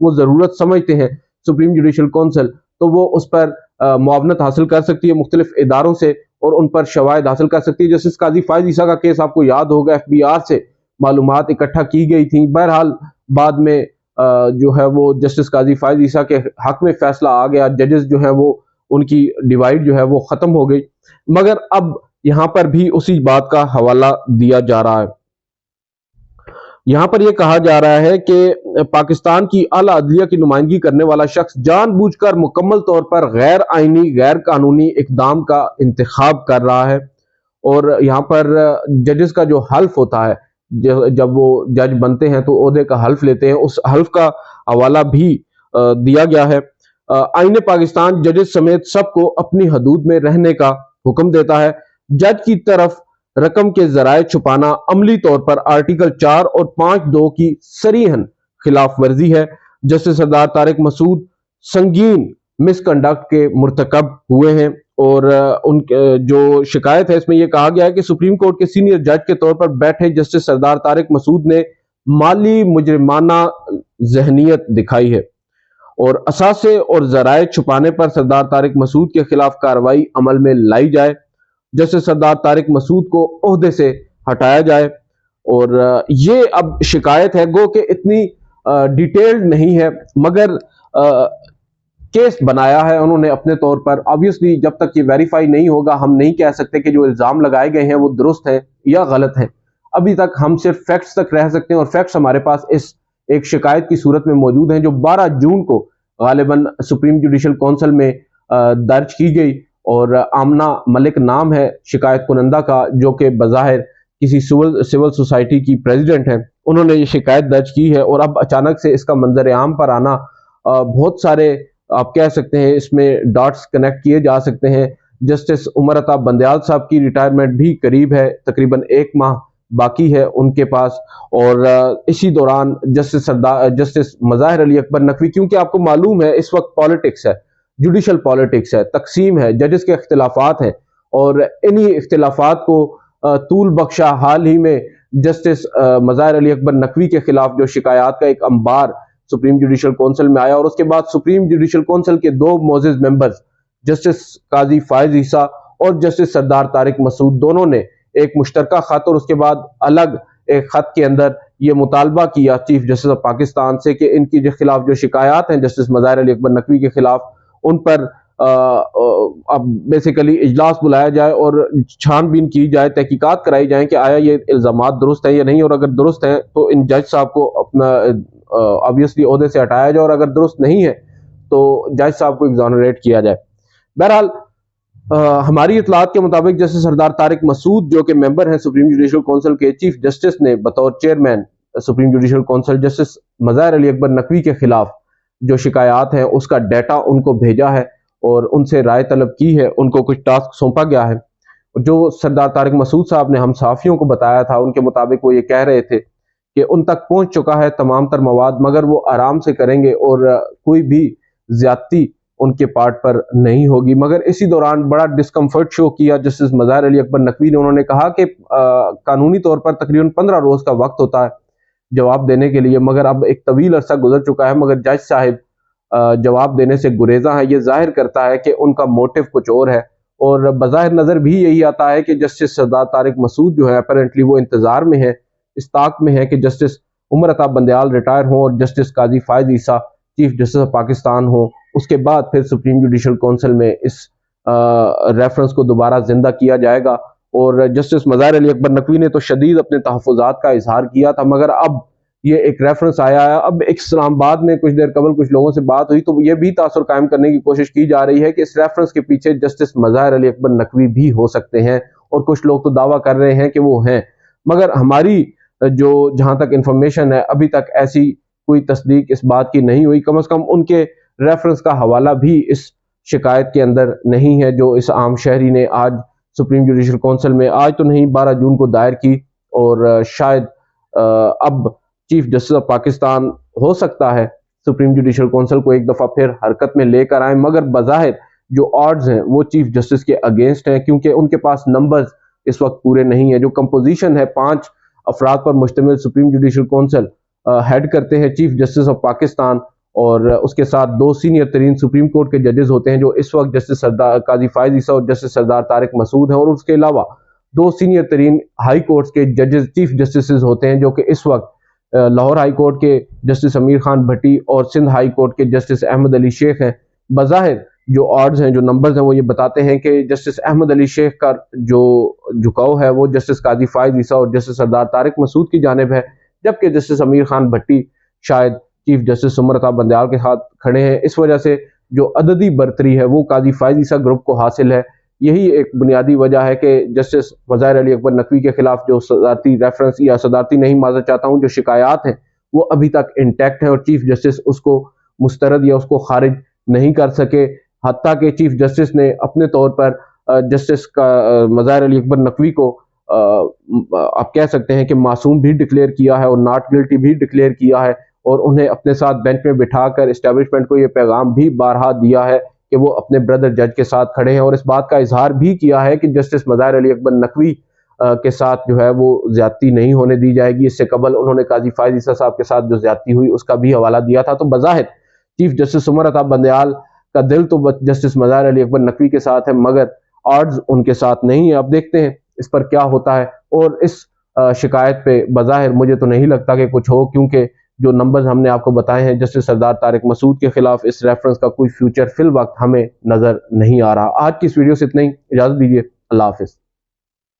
وہ ضرورت سمجھتے ہیں سپریم جوڈیشل کونسل تو وہ اس پر معاونت حاصل کر سکتی ہے مختلف اداروں سے اور ان پر شواہد حاصل کر سکتی ہے. جسٹس قاضی فائز عیسیٰ کا کیس آپ کو یاد ہوگا, FBI سے معلومات اکٹھا کی گئی تھیں. بہرحال بعد میں جو ہے وہ جسٹس قاضی فائز عیسیٰ کے حق میں فیصلہ آ گیا, ججز جو ہے وہ ان کی ڈیوائیڈ جو ہے وہ ختم ہو گئی. مگر اب یہاں پر بھی اسی بات کا حوالہ دیا جا رہا ہے. یہاں پر یہ کہا جا رہا ہے کہ پاکستان کی اعلیٰ عدلیہ کی نمائندگی کرنے والا شخص جان بوجھ کر مکمل طور پر غیر آئینی غیر قانونی اقدام کا انتخاب کر رہا ہے. اور یہاں پر ججز کا جو حلف ہوتا ہے, جب وہ جج بنتے ہیں تو عہدے کا حلف لیتے ہیں, اس حلف کا حوالہ بھی دیا گیا ہے. آئین پاکستان ججز سمیت سب کو اپنی حدود میں رہنے کا حکم دیتا ہے. جج کی طرف رقم کے ذرائع چھپانا عملی طور پر آرٹیکل 4 اور 5(2) کی صریحاً خلاف ورزی ہے. جسٹس سردار طارق مسعود سنگین مس کنڈکٹ کے مرتکب ہوئے ہیں, اور ان جو شکایت ہے اس میں یہ کہا گیا ہے کہ سپریم کورٹ کے سینئر جج کے طور پر بیٹھے جسٹس سردار طارق مسعود نے مالی مجرمانہ ذہنیت دکھائی ہے, اور اثاثے اور ذرائع چھپانے پر سردار طارق مسعود کے خلاف کارروائی عمل میں لائی جائے. جسٹس سردار طارق مسعود کو عہدے سے ہٹایا جائے. اور یہ اب شکایت ہے, گو کہ اتنی ڈیٹیلڈ نہیں ہے, مگر کیس بنایا ہے انہوں نے اپنے طور پر. آبویسلی جب تک یہ ویریفائی نہیں ہوگا ہم نہیں کہہ سکتے کہ جو الزام لگائے گئے ہیں وہ درست ہیں یا غلط ہیں. ابھی تک ہم صرف فیکٹس تک رہ سکتے ہیں, اور فیکٹس ہمارے پاس اس ایک شکایت کی صورت میں موجود ہیں جو 12 جون کو غالباً سپریم جوڈیشل کونسل میں درج کی گئی. اور آمنہ ملک نام ہے شکایت کنندہ کا, جو کہ بظاہر کسی سول سوسائٹی کی پریزیڈنٹ ہیں. انہوں نے یہ شکایت درج کی ہے, اور اب اچانک سے اس کا منظر عام پر آنا, بہت سارے آپ کہہ سکتے ہیں اس میں ڈاٹس کنیکٹ کیے جا سکتے ہیں. جسٹس عمر عطا بندیال صاحب کی ریٹائرمنٹ بھی قریب ہے, تقریباً 1 ماہ باقی ہے ان کے پاس. اور اسی دوران جسٹس مظاہر علی اکبر نقوی, کیونکہ آپ کو معلوم ہے اس وقت پالیٹکس ہے, جوڈیشل پالیٹکس ہے, تقسیم ہے, ججز کے اختلافات ہیں, اور انہی اختلافات کو طول بخشا حال ہی میں جسٹس مظاہر علی اکبر نقوی کے خلاف جو شکایات کا ایک انبار سپریم جوڈیشل کونسل میں آیا, اور اس کے بعد سپریم جوڈیشل کونسل کے 2 معزز ممبرز جسٹس قاضی فائز عیسیٰ اور جسٹس سردار طارق مسعود دونوں نے ایک مشترکہ خط اور اس کے بعد الگ ایک خط کے اندر یہ مطالبہ کیا چیف جسٹس آف پاکستان سے کہ ان کی خلاف جو شکایات ہیں جسٹس مظاہر علی اکبر نقوی کے خلاف, ان پر اب بیسیکلی اجلاس بلایا جائے اور چھان بین کی جائے, تحقیقات کرائی جائیں کہ آیا یہ الزامات درست ہیں یا نہیں, اور اگر درست ہیں تو ان جج صاحب کو اپنا obviously عہدے سے ہٹایا جائے, اور اگر درست نہیں ہے تو جج صاحب کو ایگزونریٹ کیا جائے. بہرحال ہماری اطلاعات کے مطابق جسٹس سردار طارق مسعود جو کہ ممبر ہیں سپریم جوڈیشل کونسل کے, چیف جسٹس نے بطور chairman supreme judicial council justice Mazahar Ali Akbar Naqvi کے خلاف جو شکایات ہیں اس کا ڈیٹا ان کو بھیجا ہے, اور ان سے رائے طلب کی ہے, ان کو کچھ ٹاسک سونپا گیا ہے. جو سردار طارق مسعود صاحب نے ہم صحافیوں کو بتایا تھا, ان کے مطابق وہ یہ کہہ رہے تھے کہ ان تک پہنچ چکا ہے تمام تر مواد, مگر وہ آرام سے کریں گے اور کوئی بھی زیادتی ان کے پارٹ پر نہیں ہوگی. مگر اسی دوران بڑا ڈسکمفرٹ شو کیا جسٹس مظاہر علی اکبر نقوی نے. انہوں نے کہا کہ قانونی طور پر تقریباً 15 روز کا وقت ہوتا ہے جواب دینے کے لیے, مگر اب ایک طویل عرصہ گزر چکا ہے, مگر جج صاحب جواب دینے سے گریزاں ہے. یہ ظاہر کرتا ہے کہ ان کا موٹیو کچھ اور ہے, اور بظاہر نظر بھی یہی آتا ہے کہ جسٹس سردار طارق مسعود جو ہے اپیرنٹلی وہ انتظار میں ہے, اس طاق میں ہے کہ جسٹس عمر عطا بندیال ریٹائر ہوں اور justice Qazi Faez Isa chief justice of Pakistan ہوں. اس کے بعد پھر سپریم جوڈیشل کونسل میں اس ریفرنس کو دوبارہ زندہ کیا جائے گا. اور جسٹس مظاہر علی اکبر نقوی نے تو شدید اپنے تحفظات کا اظہار کیا تھا, مگر اب یہ ایک ریفرنس آیا ہے. اب ایک اسلام آباد میں کچھ دیر قبل کچھ لوگوں سے بات ہوئی تو یہ بھی تاثر قائم کرنے کی کوشش کی جا رہی ہے کہ اس ریفرنس کے پیچھے جسٹس مظاہر علی اکبر نقوی بھی ہو سکتے ہیں, اور کچھ لوگ تو دعویٰ کر رہے ہیں کہ وہ ہیں, مگر ہماری جو جہاں تک انفارمیشن ہے ابھی تک ایسی کوئی تصدیق اس بات کی نہیں ہوئی. کم از کم ان کے ریفرنس کا حوالہ بھی اس شکایت کے اندر نہیں ہے جو اس عام شہری نے آج سپریم جوڈیشل کونسل میں, آج تو نہیں 12 جون کو دائر کی, اور شاید اب چیف جسٹس آف پاکستان ہو سکتا ہے سپریم جوڈیشل کونسل کو ایک دفعہ پھر حرکت میں لے کر آئیں. مگر بظاہر جو آڈز ہیں وہ چیف جسٹس کے اگینسٹ ہیں, کیونکہ ان کے پاس نمبرز اس وقت پورے نہیں ہیں. جو کمپوزیشن ہے 5 افراد پر مشتمل سپریم جوڈیشل کونسل ہیڈ کرتے ہیں چیف جسٹس آف پاکستان, اور اس کے ساتھ 2 سینئر ترین سپریم کورٹ کے ججز ہوتے ہیں جو اس وقت جسٹس قاضی فائز عیسیٰ اور جسٹس سردار طارق مسعود ہیں، اور اس کے علاوہ 2 سینئر ترین ہائی کورٹس کے ججز چیف جسٹسز ہوتے ہیں جو کہ اس وقت لاہور ہائی کورٹ کے جسٹس امیر خان بھٹی اور سندھ ہائی کورٹ کے جسٹس احمد علی شیخ ہیں۔ بظاہر جو آڈز ہیں، جو نمبرز ہیں، وہ یہ بتاتے ہیں کہ جسٹس احمد علی شیخ کا جو جھکاؤ ہے وہ جسٹس قاضی فائز عیسیٰ اور جسٹس سردار طارق مسعود کی جانب ہے، جبکہ جسٹس امیر خان بھٹی شاید چیف جسٹس عمر عطا بندیال کے ساتھ کھڑے ہیں۔ اس وجہ سے جو عددی برتری ہے وہ قاضی فائز عیسیٰ گروپ کو حاصل ہے۔ یہی ایک بنیادی وجہ ہے کہ جسٹس مظاہر علی اکبر نقوی کے خلاف جو صدارتی ریفرنس یا صدارتی نہیں معذرت چاہتا ہوں جو شکایات ہیں وہ ابھی تک انٹیکٹ ہیں، اور چیف جسٹس اس کو مسترد یا اس کو خارج نہیں کر سکے، حتیٰ کہ چیف جسٹس نے اپنے طور پر جسٹس مظاہر علی اکبر نقوی کو آپ کہہ سکتے ہیں کہ معصوم بھی ڈکلیئر کیا ہے اور ناٹ گلٹی بھی ڈکلیئر کیا ہے، اور انہیں اپنے ساتھ بینچ میں بٹھا کر اسٹیبلشمنٹ کو یہ پیغام بھی بارہا دیا ہے کہ وہ اپنے بردر جج کے ساتھ کھڑے ہیں، اور اس بات کا اظہار بھی کیا ہے کہ جسٹس مظاہر علی اکبر نقوی کے ساتھ جو ہے وہ زیادتی نہیں ہونے دی جائے گی۔ اس سے قبل انہوں نے قاضی فائز عیسیٰ صاحب کے ساتھ جو زیادتی ہوئی اس کا بھی حوالہ دیا تھا۔ تو بظاہر چیف جسٹس عمر عطا بندیال کا دل تو جسٹس مظاہر علی اکبر نقوی کے ساتھ ہے، مگر آڈز ان کے ساتھ نہیں ہے۔ اب دیکھتے ہیں اس پر کیا ہوتا ہے، اور اس شکایت پہ بظاہر مجھے تو نہیں لگتا کہ کچھ ہو، کیونکہ جو نمبرز ہم نے آپ کو بتائے ہیں جسٹس سردار طارق مسعود کے خلاف اس ریفرنس کا کوئی فیوچر فی الوقت ہمیں نظر نہیں آ رہا۔ آج کی اس ویڈیو سے اتنا ہی، اجازت دیجیے، اللہ حافظ۔